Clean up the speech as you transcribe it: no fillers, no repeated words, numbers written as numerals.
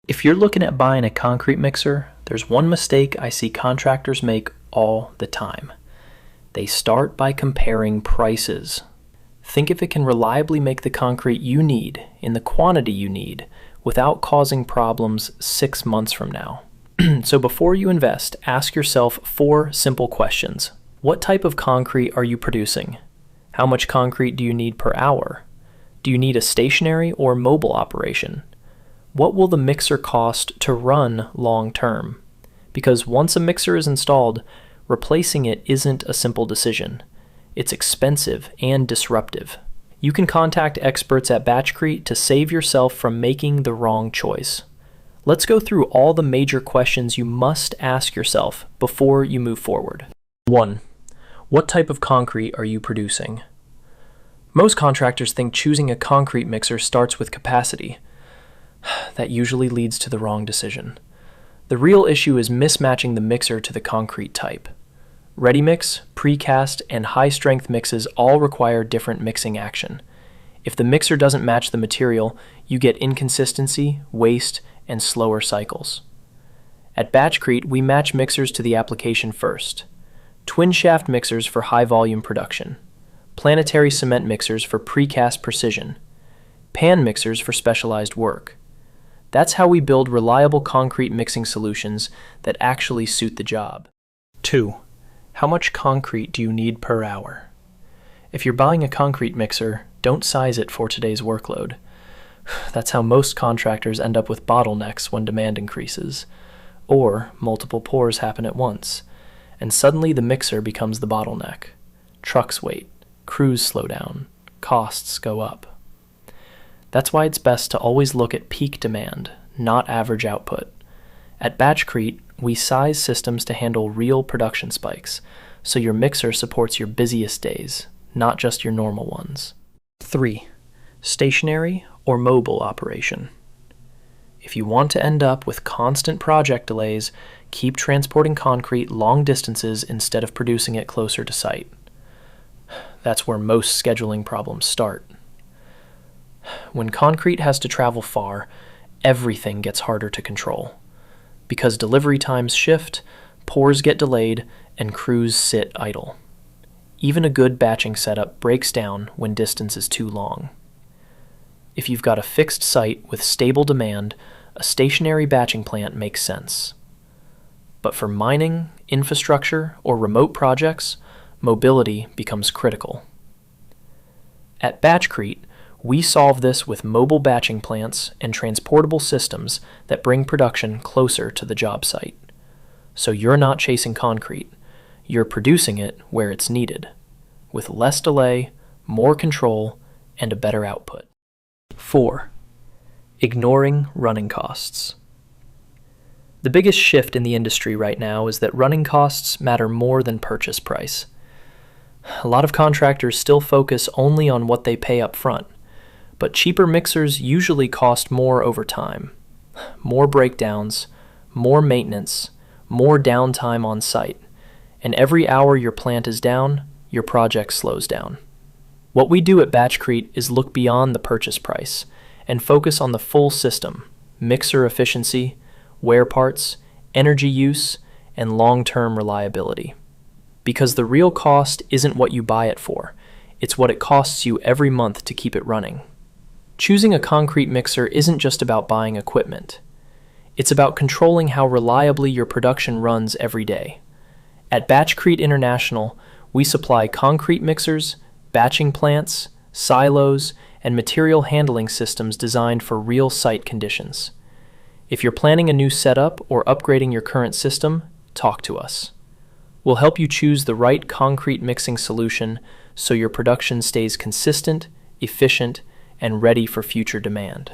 If you're looking at buying a concrete mixer, there's one mistake I see contractors make all the time. They start by comparing prices. Think if it can reliably make the concrete you need in the quantity you need without causing problems 6 months from now. So before you invest, ask yourself 4 simple questions. What type of concrete are you producing? How much concrete do you need per hour? Do you need a stationary or mobile operation? What will the mixer cost to run long term? Because once a mixer is installed, replacing it isn't a simple decision. It's expensive and disruptive. You can contact experts at Batchcrete to save yourself from making the wrong choice. Let's go through all the major questions you must ask yourself before you move forward. 1. What type of concrete are you producing? Most contractors think choosing a concrete mixer starts with capacity. That usually leads to the wrong decision. The real issue is mismatching the mixer to the concrete type. Ready mix, precast, and high-strength mixes all require different mixing action. If the mixer doesn't match the material, you get inconsistency, waste, and slower cycles. At Batchcrete, we match mixers to the application first. Twin shaft mixers for high-volume production. Planetary cement mixers for precast precision. Pan mixers for specialized work. That's how we build reliable concrete mixing solutions that actually suit the job. 2. How much concrete do you need per hour? If you're buying a concrete mixer, don't size it for today's workload. That's how most contractors end up with bottlenecks when demand increases. Or multiple pours happen at once, and suddenly the mixer becomes the bottleneck. Trucks wait, crews slow down, costs go up. That's why it's best to always look at peak demand, not average output. At Batchcrete, we size systems to handle real production spikes, so your mixer supports your busiest days, not just your normal ones. 3. Stationary or mobile operation. If you want to end up with constant project delays, keep transporting concrete long distances instead of producing it closer to site. That's where most scheduling problems start. When concrete has to travel far, everything gets harder to control. Because delivery times shift, pours get delayed, and crews sit idle. Even a good batching setup breaks down when distance is too long. If you've got a fixed site with stable demand, a stationary batching plant makes sense. But for mining, infrastructure, or remote projects, mobility becomes critical. At Batchcrete, we solve this with mobile batching plants and transportable systems that bring production closer to the job site. So you're not chasing concrete, you're producing it where it's needed, with less delay, more control, and a better output. 4. Ignoring running costs. The biggest shift in the industry right now is that running costs matter more than purchase price. A lot of contractors still focus only on what they pay up front, but cheaper mixers usually cost more over time. More breakdowns, more maintenance, more downtime on site, and every hour your plant is down, your project slows down. What we do at Batchcrete is look beyond the purchase price and focus on the full system: mixer efficiency, wear parts, energy use, and long-term reliability. Because the real cost isn't what you buy it for, it's what it costs you every month to keep it running. Choosing a concrete mixer isn't just about buying equipment. It's about controlling how reliably your production runs every day. At Batchcrete International, we supply concrete mixers, batching plants, silos, and material handling systems designed for real site conditions. If you're planning a new setup or upgrading your current system, talk to us. We'll help you choose the right concrete mixing solution so your production stays consistent, efficient, and ready for future demand.